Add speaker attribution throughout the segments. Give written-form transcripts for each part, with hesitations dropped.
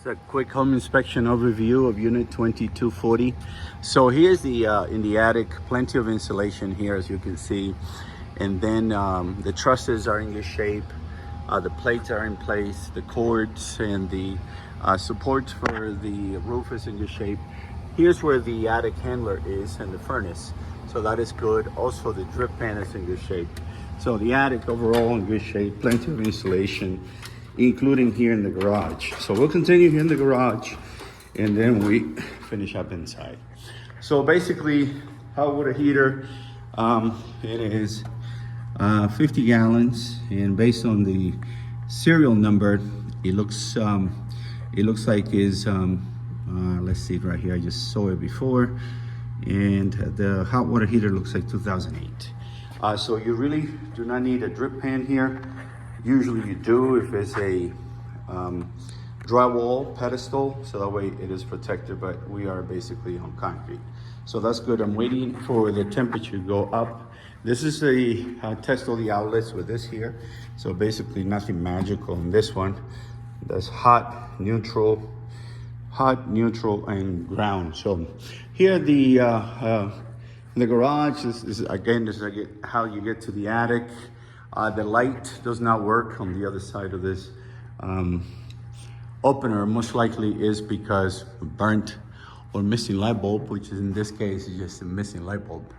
Speaker 1: It's a quick home inspection overview of unit 2240. So here's the in the attic, plenty of insulation here, as you can see. And then the trusses are in good shape. The plates are in place, the cords and the supports for the roof is in good shape. Here's where the attic handler is and the furnace. So that is good. Also the drip pan is in good shape. So the attic overall in good shape, plenty of insulation, including here in the garage. So we'll continue here in the garage and then we finish up inside. So basically, hot water heater, it is 50 gallons, and based on the serial number, it looks like is let's see it right here. I just saw it before, and the hot water heater looks like 2008. So you really do not need a drip pan here. Usually you do if it's a drywall pedestal, so that way it is protected, but we are basically on concrete. So that's good. I'm waiting for the temperature to go up. This is a test all the outlets with this here. So basically nothing magical in this one. That's hot, neutral, and ground. So here the in the garage, this is how you get to the attic. The light does not work on the other side of this opener. Most likely is because burnt or missing light bulb, which is in this case is just a missing light bulb.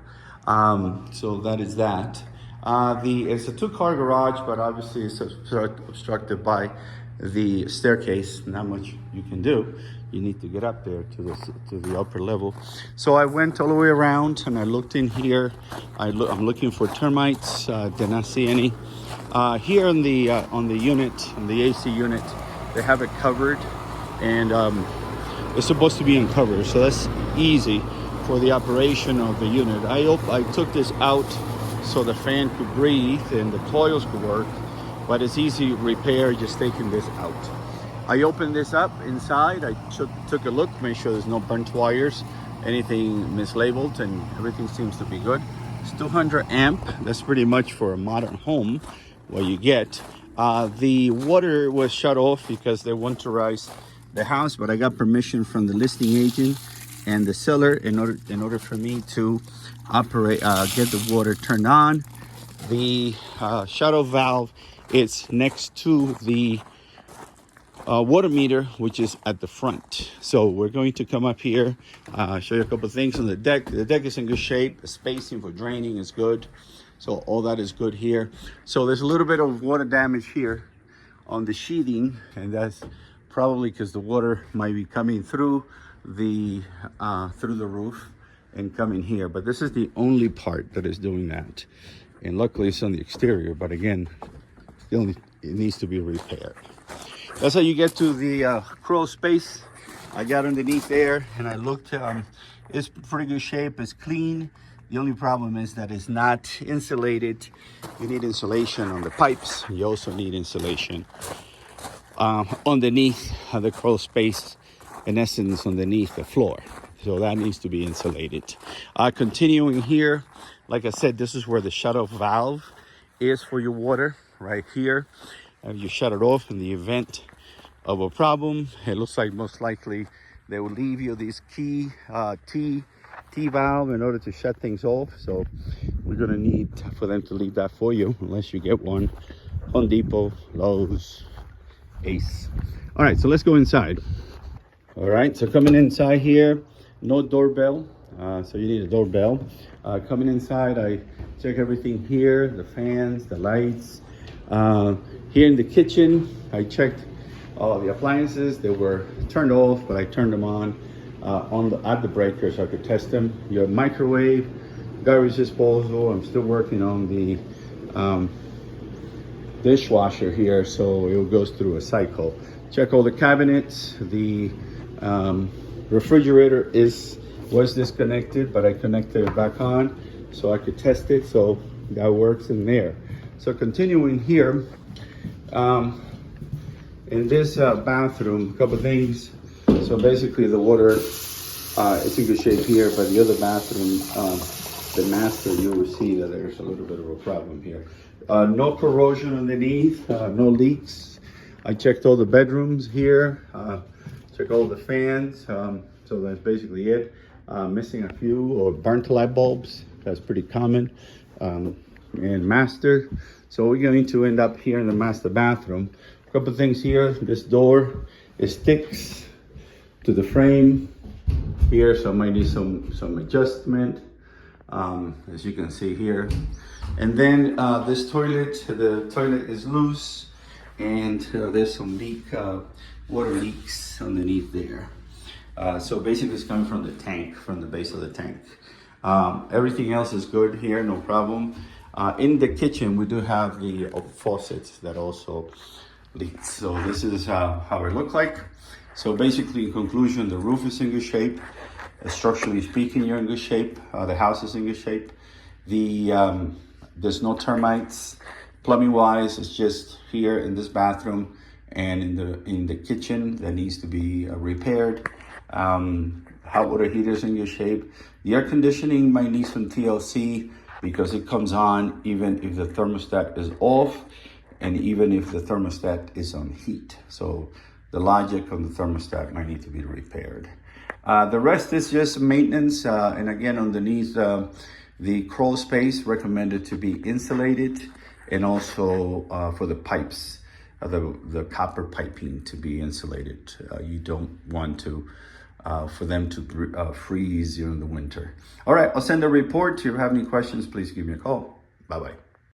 Speaker 1: So that is that. It's a two-car garage, but obviously it's obstructed by the staircase. Not much you can do. You need to get up there to the upper level. So I went all the way around and I looked in here. I'm looking for termites. Did not see any. Here on the unit, on the AC unit, they have it covered, and it's supposed to be uncovered, so that's easy for the operation of the unit. I took this out so the fan could breathe and the coils could work, but it's easy to repair just taking this out. I opened this up inside. I took a look, made sure there's no burnt wires, anything mislabeled, and everything seems to be good. It's 200 amp. That's pretty much for a modern home what you get. The water was shut off because they winterized the house, but I got permission from the listing agent and the seller in order for me to operate, get the water turned on. The shut-off valve is next to the water meter, which is at the front. So we're going to come up here, show you a couple of things on the deck. The deck is in good shape. The spacing for draining is good. So all that is good here. So there's a little bit of water damage here on the sheathing, and that's probably because the water might be coming through the roof and coming here. But this is the only part that is doing that. And luckily it's on the exterior, but again, it needs to be repaired. That's how you get to the crawl space. I got underneath there and I looked. It's pretty good shape. It's clean. The only problem is that it's not insulated. You need insulation on the pipes. You also need insulation underneath the crawl space, in essence, underneath the floor. So that needs to be insulated. Continuing here, like I said, this is where the shut-off valve is for your water, right here. You shut it off in the event of a problem. It looks like most likely they will leave you this key T valve in order to shut things off. So we're gonna need for them to leave that for you, unless you get one. Home Depot, Lowe's, Ace. All right, so let's go inside. All right, so coming inside here, no doorbell, so you need a doorbell. Coming inside, I check everything here, the fans, the lights. Here in the kitchen, I checked all the appliances. They were turned off, but I turned them on at the breaker so I could test them. Your microwave, garbage disposal. I'm still working on the dishwasher here, so it goes through a cycle. Check all the cabinets. The refrigerator was disconnected, but I connected it back on so I could test it. So that works in there. So continuing here, in this bathroom, a couple things. So basically the water is in good shape here, but the other bathroom, the master, you will see that there's a little bit of a problem here. No corrosion underneath, no leaks. I checked all the bedrooms here. Check all the fans. So that's basically it. Missing a few or burnt light bulbs. That's pretty common. And master. So we're going to end up here in the master bathroom. A couple of things here. This door sticks to the frame here, so I might need some adjustment. As you can see here. And then this toilet, the toilet is loose, and there's some water leaks underneath there. So basically it's coming from the tank, from the base of the tank. Everything else is good here, no problem. In the kitchen, we do have the faucets that also leak. So this is how it looks like. So basically, in conclusion, the roof is in good shape. Structurally speaking, you're in good shape. The house is in good shape. There's no termites. Plumbing wise, it's just here in this bathroom and in the kitchen that needs to be repaired. Hot water heater's in good shape. The air conditioning might need some TLC because it comes on even if the thermostat is off and even if the thermostat is on heat. So the logic of the thermostat might need to be repaired. The rest is just maintenance. And again, underneath the crawl space recommended to be insulated, and also for the pipes, the copper piping to be insulated. You don't want to for them to freeze during the winter. All right, I'll send a report. If you have any questions, please give me a call. Bye-bye.